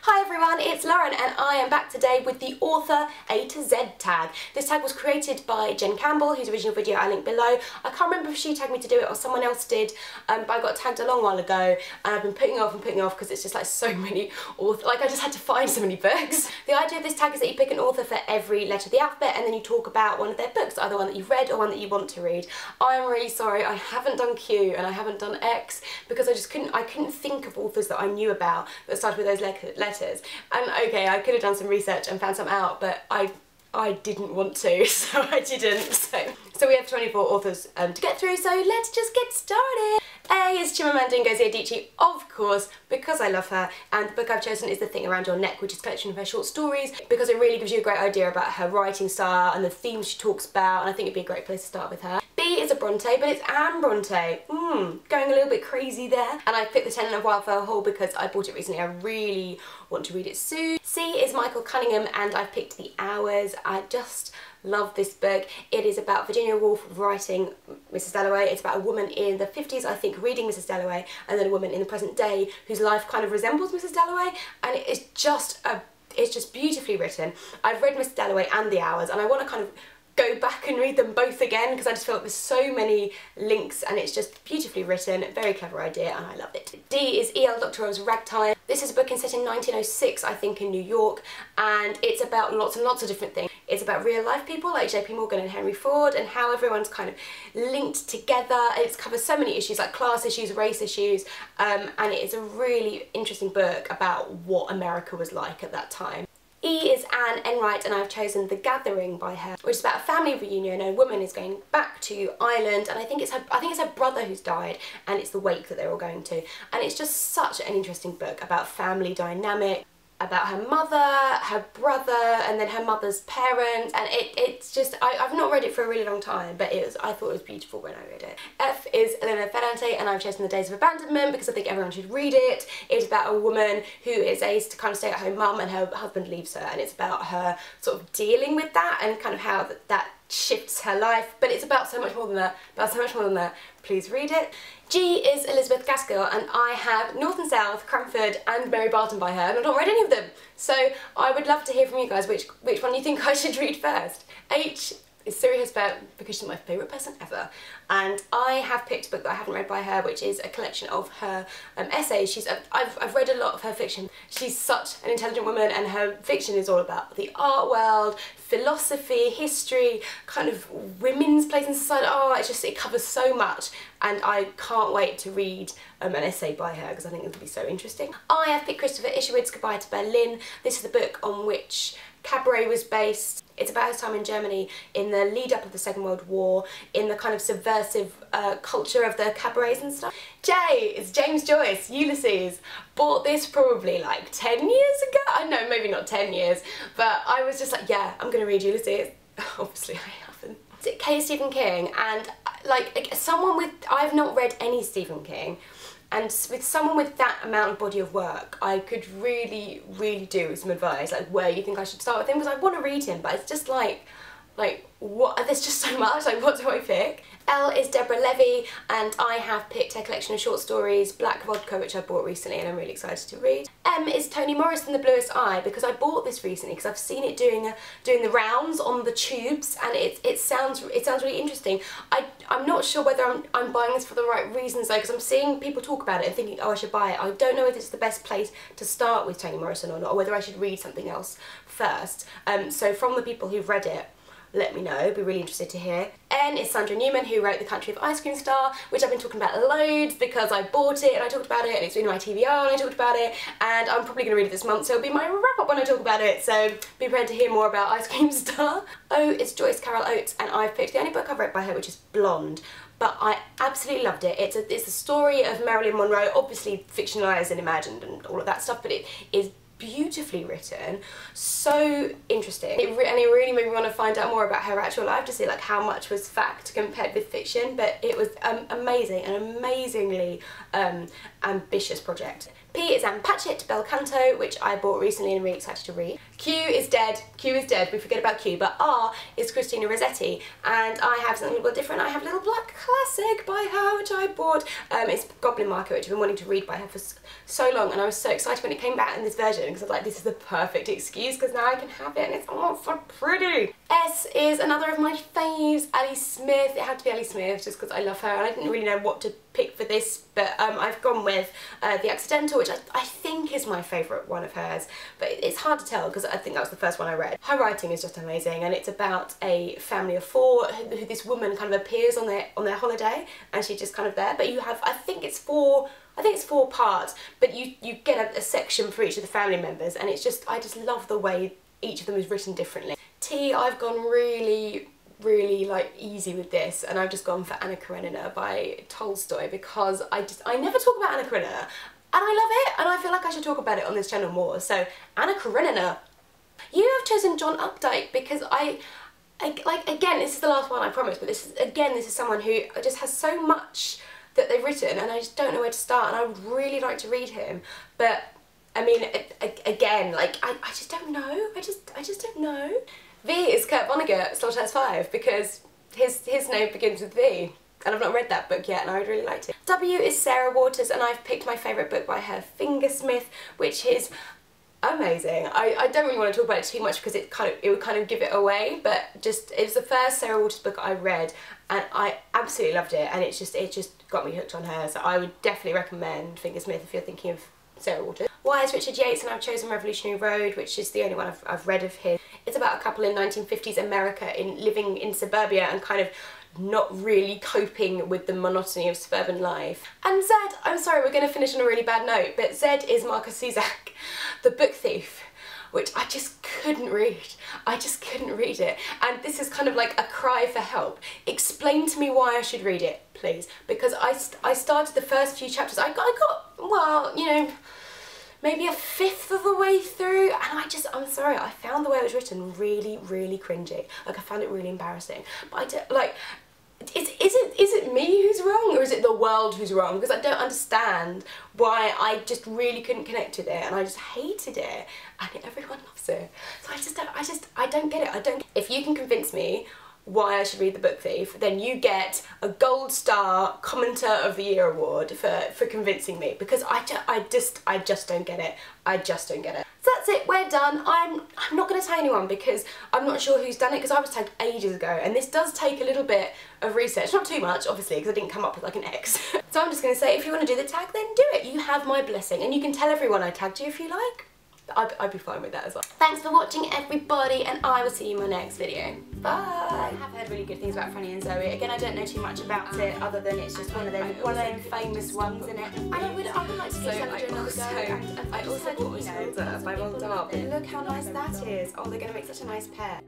Hi everyone, it's Lauren and I am back today with the author A to Z tag. This tag was created by Jen Campbell, whose original video I link below. I can't remember if she tagged me to do it or someone else did, but I got tagged a long while ago and I've been putting it off because it's just like so many authors, like I just had to find so many books. The idea of this tag is that you pick an author for every letter of the alphabet and then you talk about one of their books, either one that you've read or one that you want to read. I'm really sorry, I haven't done Q and I haven't done X because I couldn't think of authors that I knew about that started with those letters. And okay, I could have done some research and found some out, but I didn't want to, so I didn't. So we have 24 authors to get through, so let's just get started. A is Chimamanda Ngozie Adichie, of course, because I love her, and the book I've chosen is The Thing Around Your Neck, which is a collection of her short stories, because it really gives you a great idea about her writing style and the themes she talks about, and I think it'd be a great place to start with her. B is a Bronte, but it's Anne Bronte. Going a little bit crazy there. And I picked The Tenant of Wildflower Hall because I bought it recently. I really want to read it soon. C is Michael Cunningham, and I've picked The Hours. I just love this book. It is about Virginia Woolf writing Mrs. Dalloway. It's about a woman in the 50s, I think, reading Mrs. Dalloway, and then a woman in the present day whose life kind of resembles Mrs. Dalloway, and it's just beautifully written. I've read Mrs. Dalloway and The Hours, and I want to kind of go back and read them both again because I just feel like there's so many links and it's just beautifully written, very clever idea, and I love it. D is E.L. Doctorow's Ragtime. This is a book set in 1906, I think, in New York, and it's about lots and lots of different things. It's about real life people like J.P. Morgan and Henry Ford and how everyone's kind of linked together. It covers so many issues like class issues, race issues, and it is a really interesting book about what America was like at that time. E is Anne Enright, and I've chosen The Gathering by her, which is about a family reunion. A woman is going back to Ireland, and I think it's her brother who's died, and it's the wake that they're all going to. And it's just such an interesting book about family dynamic, about her mother, her brother, and then her mother's parents, and it's just, I've not read it for a really long time, but I thought it was beautiful when I read it. F is Elena Ferrante, and I've chosen The Days of Abandonment because I think everyone should read it. It's about a woman who is a kind of stay-at-home mum and her husband leaves her, and it's about her sort of dealing with that and kind of how that shifts her life, but it's about so much more than that, Please read it. G is Elizabeth Gaskell, and I have North and South, Cranford and Mary Barton by her, and I've not read any of them. So I would love to hear from you guys which one you think I should read first. H is Siri Hustvedt because she's my favourite person ever, and I have picked a book that I haven't read by her, which is a collection of her essays. I've read a lot of her fiction. She's such an intelligent woman, and her fiction is all about the art world, philosophy, history, kind of women's place in society. Oh, it covers so much, and I can't wait to read an essay by her because I think it'll be so interesting. I have picked Christopher Isherwood's Goodbye to Berlin. This is the book on which Cabaret was based. It's about his time in Germany in the lead up of the Second World War, in the kind of subversive culture of the cabarets and stuff. J is James Joyce, Ulysses. Bought this probably like 10 years ago. I know, maybe not 10 years, but I was just like, yeah, I'm gonna read Ulysses. Obviously I haven't. K is Stephen King, and like I've not read any Stephen King, and with someone with that amount of body of work, I could really, really do with some advice, like where you think I should start with him, because I want to read him, but it's just like what, there's just so much, like what do I pick? L is Deborah Levy, and I have picked her collection of short stories, Black Vodka, which I bought recently and I'm really excited to read. M is Toni Morrison, The Bluest Eye, because I bought this recently because I've seen it doing the rounds on the tubes, and it sounds really interesting. I'm not sure whether I'm buying this for the right reasons though, because I'm seeing people talk about it and thinking, oh, I should buy it. I don't know if it's the best place to start with Toni Morrison or not, or whether I should read something else first. So from the people who've read it, let me know, I'd be really interested to hear. N is Sandra Newman, who wrote The Country of Ice Cream Star, which I've been talking about loads because I bought it and I talked about it, and it's been in my TBR and I talked about it, and I'm probably going to read it this month, so it'll be my wrap-up when I talk about it, so be prepared to hear more about Ice Cream Star. O is Joyce Carol Oates, and I've picked the only book I've read by her, which is Blonde, but I absolutely loved it. It's a story of Marilyn Monroe, obviously fictionalised and imagined and all of that stuff, but it is beautifully written, so interesting, and it really made me want to find out more about her actual life to see like how much was fact compared with fiction, but it was amazing, an amazingly ambitious project. P is Anne Patchett, Bel Canto, which I bought recently and really excited to read. Q is dead, we forget about Q, but R is Christina Rosetti, and I have something a little different. I have a little black classic by her, which I bought. It's Goblin Market, which I've been wanting to read by her for so long, and I was so excited when it came back in this version, because I was like, this is the perfect excuse, because now I can have it, and it's so pretty. S is another of my faves, Ali Smith. It had to be Ali Smith, just because I love her, and I didn't really know what to pick for this, but I've gone with The Accidental, which I think is my favourite one of hers, but it's hard to tell because I think that was the first one I read. Her writing is just amazing, and it's about a family of four who this woman kind of appears on their holiday, and she's just kind of there, but you have, I think it's four parts, but you get a section for each of the family members, and it's just, I just love the way each of them is written differently. T, I've gone really like easy with this, and I've just gone for Anna Karenina by Tolstoy, because I never talk about Anna Karenina, and I love it, and I feel like I should talk about it on this channel more. So Anna Karenina. You have chosen John Updike because I like, again, this is the last one, I promise, but this is someone who just has so much that they've written, and I just don't know where to start, and I would really like to read him, but I mean, again, like, I just don't know, I just don't know. V is Kurt Vonnegut, Slaughterhouse 5, because his name begins with V, and I've not read that book yet, and I would really like to. W is Sarah Waters, and I've picked my favourite book by her, Fingersmith, which is amazing. I don't really want to talk about it too much because it would kind of give it away, but just, it was the first Sarah Waters book I read, and I absolutely loved it, and it just got me hooked on her, so I would definitely recommend Fingersmith if you're thinking of Sarah Waters. Y is Richard Yates, and I've chosen Revolutionary Road, which is the only one I've read of his. It's about a couple in 1950s America living in suburbia and kind of not really coping with the monotony of suburban life. And Z, I'm sorry, we're going to finish on a really bad note, but Z is Markus Zusak, The Book Thief, which I just couldn't read. I just couldn't read it. And this is kind of like a cry for help. Explain to me why I should read it, please. Because I started the first few chapters. I got, well, you know, maybe a fifth of the way through, and I'm sorry, I found the way it was written really cringy. Like, I found it really embarrassing. But I don't, like, is it me who's wrong, or is it the world who's wrong? Because I don't understand why I just really couldn't connect with it, and I just hated it, and everyone loves it. So I don't get it. If you can convince me why I should read The Book Thief, then you get a gold star Commenter of the Year award for convincing me, because I just don't get it. I just don't get it. So that's it, we're done. I'm not going to tell anyone because I'm not sure who's done it, because I was tagged ages ago, and this does take a little bit of research. Not too much, obviously, because I didn't come up with like an X. So I'm just going to say, if you want to do the tag, then do it. You have my blessing, and you can tell everyone I tagged you if you like. I'd be fine with that as well. Thanks for watching, everybody, and I will see you in my next video. Bye! I have heard really good things about Franny and Zoe. Again, I don't know too much about it, other than it's just one of them famous ones, in it. I would like to give Sandra another go. I also bought Matilda by Bronte, but look how nice that is. Oh, they're going to make such a nice pair.